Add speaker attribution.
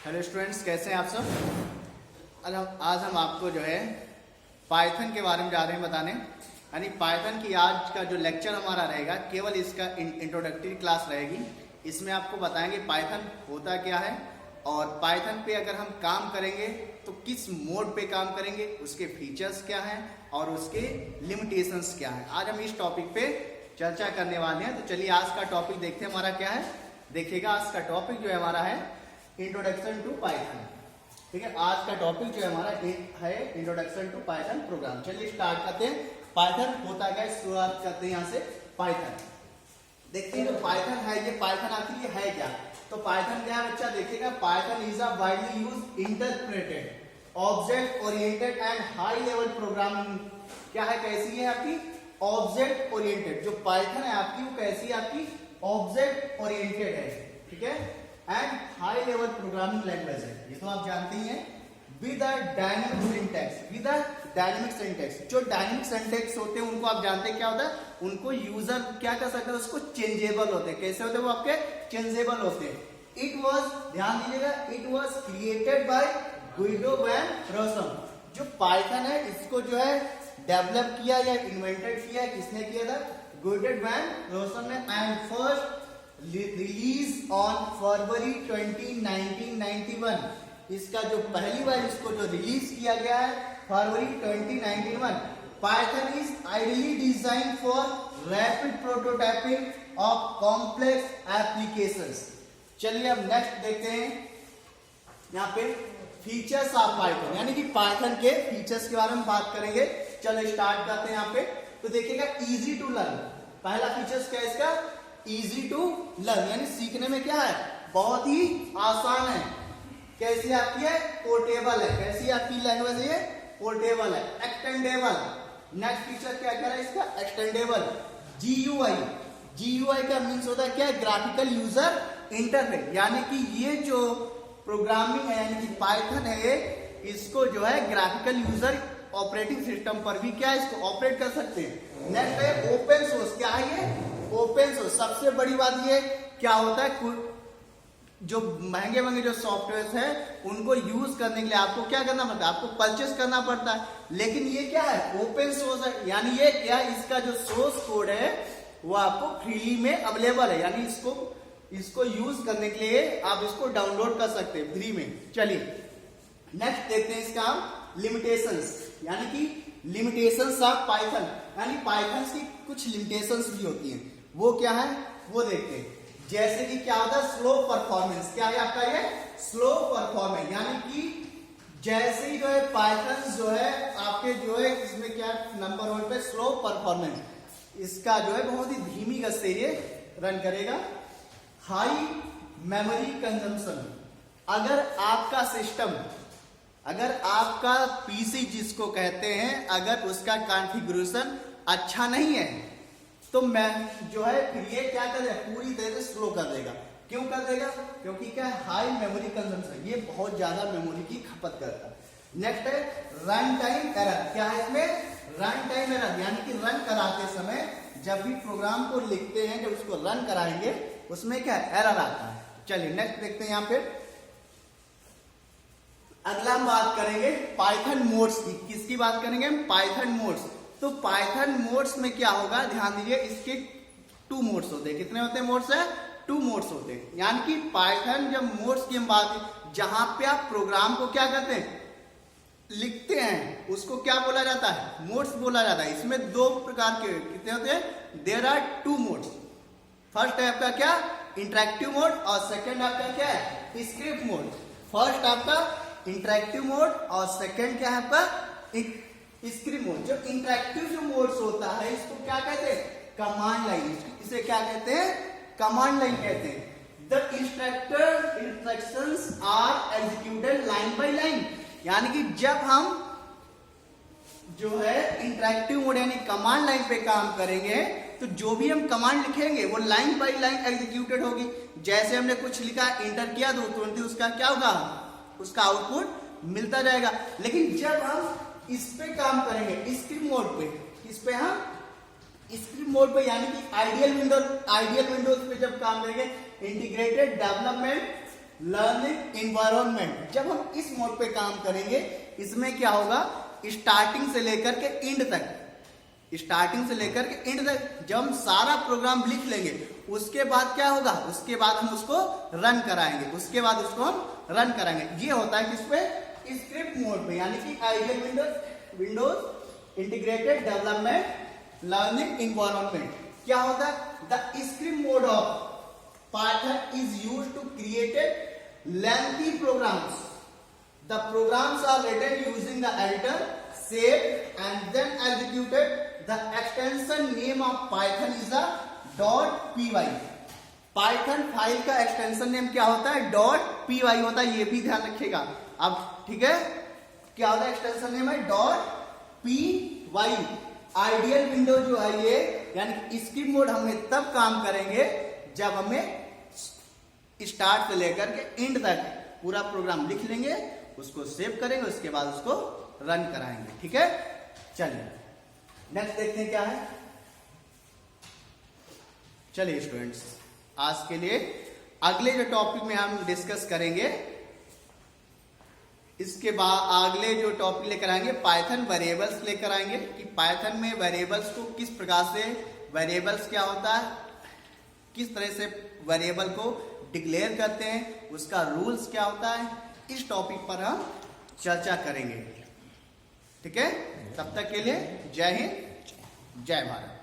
Speaker 1: Hello students, कैसे हैं आप सब। आज हम आपको जो है पाइथन के बारे में जा रहे हैं बताने। यानी पाइथन की आज का जो लेक्चर हमारा रहेगा केवल इसका इंट्रोडक्टरी क्लास रहेगी। इसमें आपको बताएंगे पाइथन होता क्या है और पाइथन पे अगर हम काम करेंगे तो किस मोड पे काम करेंगे, उसके फीचर्स क्या हैं और उसके लिमिटेशंस क्या हैं। आज हम इस टॉपिक पे चर्चा करने वाले हैं। तो चलिए आज का टॉपिक देखते हैं हमारा क्या है। देखिएगा आज का टॉपिक जो है हमारा है इंट्रोडक्शन टू पाइथन। ठीक है, आज का टॉपिक जो है हमारा है इंट्रोडक्शन टू पाइथन प्रोग्राम। चलिए स्टार्ट करते हैं। पाइथन होता क्या है, शुरुआत करते हैं यहाँ से। पाइथन देखते हैं जो पाइथन है, ये पाइथन आखिर ये है क्या। तो पाइथन क्या है बच्चा, देखिएगा Python is a widely used interpreted object oriented and high level programming. क्या है, कैसी है आपकी ऑब्जेक्ट ओरिएंटेड। जो पाइथन है आपकी वो कैसी है, आपकी ऑब्जेक्ट ओरिएंटेड है। ठीक है, and high level programming language है, ये तो आप जानते ही हैं। With a dynamic syntax, with a dynamic syntax. जो डायनेमिक सिंटैक्स होते हैं उनको आप जानते हैं क्या होता है, उनको यूजर क्या कर सकते हैं, उसको चेंजेबल होते हैं। कैसे होते हैं वो आपके चेंजेबल होते हैं। इट वॉज, ध्यान दीजिएगा, it was created by Guido van Rossum. जो पाइथन है इसको जो है डेवलप किया या इन्वेंटेड किया, किसने किया था, गुइडो वैन रोसम ने। एंड फर्स्ट रिलीज ऑन फरवरी 20, 1991। इसका जो पहली बार इसको जो रिलीज किया गया है फरवरी 2091। Python is ideally design for rapid prototyping of complex applications. चलिए अब नेक्स्ट देखते हैं यहाँ पे फीचर्स ऑफ पाइथन, यानी कि पाइथन के फीचर्स के बारे में बात करेंगे। चलो स्टार्ट करते हैं यहाँ पे। तो देखिएगा इजी टू लर्न, पहला फीचर्स क्या है इसका, इजी टू लर्न, यानी सीखने में क्या है, बहुत ही आसान है। कैसी आपकी है, पोर्टेबल है। कैसी आपकी लैंग्वेज है, पोर्टेबल है। एक्सटेंडेबल, नेक्स्ट फीचर क्या कह रहा है इसका, एक्सटेंडेबल। जीयूआई, जीयूआई का मीन्स होता है क्या, ग्राफिकल यूजर इंटरफेस। यानी कि ये जो प्रोग्रामिंग है यानी कि पाइथन है, इसको जो है ग्राफिकल यूजर ऑपरेटिंग सिस्टम पर भी क्या इसको ऑपरेट कर सकते हैं। नेक्स्ट है ओपन सोर्स। क्या है ये, ओपन सोर्स। सबसे बड़ी बात ये क्या होता है, जो महंगे महंगे जो सॉफ्टवेयर है उनको यूज करने के लिए आपको क्या करना पड़ता है, आपको परचेस करना पड़ता है। लेकिन ये क्या है, ओपन सोर्स है। यानी ये क्या, इसका जो सोर्स कोड है वो आपको फ्रीली में अवेलेबल है। यानी इसको यूज करने के लिए आप इसको डाउनलोड कर सकते हैं फ्री में। चलिए नेक्स्ट देखते हैं इसका लिमिटेशंस, यानी कि लिमिटेशंस ऑफ पाइथन। यानी पाइथन की कुछ लिमिटेशंस भी होती हैं, वो क्या है वो देखते हैं। जैसे कि क्या होता है, स्लो परफॉर्मेंस। क्या है आपका ये, स्लो परफॉर्मेंस। यानी कि जैसे ही जो है पाइथन जो है आपके जो है इसमें क्या नंबर 1 पे स्लो परफॉर्मेंस, इसका जो है बहुत ही धीमी गति से ये रन करेगा। हाई मेमोरी कंजम्पशन, अगर आपका सिस्टम, अगर आपका पीसी जिसको कहते हैं, अगर उसका कॉन्फ़िगरेशन अच्छा नहीं है तो मैं जो है फिर ये क्या करेगा, पूरी तरह से स्लो कर देगा। क्यों कर देगा, क्योंकि क्या है, हाई मेमोरी कंजम्पशन, ये बहुत ज्यादा मेमोरी की खपत करता है। नेक्स्ट है रन टाइम एरर। क्या है इसमें, रन टाइम एरर, यानी कि रन कराते समय जब भी प्रोग्राम को लिखते हैं, जब उसको रन कराएंगे उसमें क्या एरर आता है। चलिए नेक्स्ट देखते हैं यहाँ पे। अगला हम बात करेंगे पाइथन मोड्स की। किसकी बात करेंगे, पाइथन मोड्स। तो पाइथन मोड्स में क्या होगा, ध्यान दीजिए, इसके 2 मोड्स होते हैं। कितने होते हैं मोड्स है, 2 मोड्स होते हैं। यानी कि पाइथन जब मोड्स की हम बात, जहां पे आप प्रोग्राम को क्या करते हैं, लिखते हैं, उसको क्या बोला जाता है, मोड्स बोला जाता है। इसमें 2 प्रकार के कितने होते हैं, देयर आर 2 मोड्स। फर्स्ट है आपका क्या, इंटरेक्टिव मोड, और सेकेंड आपका क्या है, स्क्रिप्ट मोड। फर्स्ट आपका इंटरेक्टिव मोड और सेकेंड क्या है आपका स्क्रिप्ट मोड। जो इंटरेक्टिव जो मोड्स होता है इसको क्या कहते हैं, कमांड लाइन। इसे क्या कहते हैं, कमांड लाइन कहते हैं। The instructions are executed line by line. यानी कि जब हम जो है इंटरेक्टिव मोड यानी कमांड लाइन पे काम करेंगे तो जो भी हम कमांड लिखेंगे वो लाइन बाय लाइन एग्जीक्यूटेड होगी। जैसे हमने कुछ लिखा, इंटर किया तो तुरंत उसका क्या होगा, उसका आउटपुट मिलता जाएगा। लेकिन जब हम इस पे काम करेंगे स्क्रिप्ट मोड पे, इस पे हम स्क्रिप्ट मोड पे यानी कि आइडियल विंडोज पे जब काम करेंगे, इंटीग्रेटेड डेवलपमेंट लर्निंग एनवायरनमेंट। जब हम इस मोड पे काम करेंगे, इसमें क्या होगा, स्टार्टिंग से लेकर के एंड तक, स्टार्टिंग से लेकर के एंड तक जब हम सारा प्रोग्राम लिख लेंगे, उसके बाद क्या होगा, उसके बाद हम उसको रन कराएंगे, उसके बाद उसको हम रन कराएंगे। ये होता है किस पे, स्क्रिप्ट मोड पे, यानी कि IDLE Windows integrated development learning environment. क्या होता है, the script mode of Python is used to create lengthy programs. The programs are written using the editor, saved and then executed. The extension name of Python is a .py. Python file का extension name क्या होता है, .py होता है, ये भी ध्यान रखिएगा अब, ठीक है। क्या होता है, एक्सटेंशन नेम है .py। आइडियल विंडो जो है ये, यानी स्क्रिप्ट मोड हमें तब काम करेंगे जब हमें स्टार्ट से लेकर के एंड तक पूरा प्रोग्राम लिख लेंगे, उसको सेव करेंगे, उसके बाद उसको रन कराएंगे, ठीक है। चलिए नेक्स्ट देखते हैं क्या है। चलिए स्टूडेंट्स, आज के लिए अगले जो टॉपिक में हम डिस्कस करेंगे, इसके बाद अगले जो टॉपिक लेकर आएंगे पाइथन वेरिएबल्स लेकर आएंगे, कि पाइथन में वेरिएबल्स को किस प्रकार से, वेरिएबल्स क्या होता है, किस तरह से वेरिएबल को डिक्लेयर करते हैं, उसका रूल्स क्या होता है, इस टॉपिक पर हम चर्चा करेंगे, ठीक है। तब तक के लिए जय हिंद, जय भारत।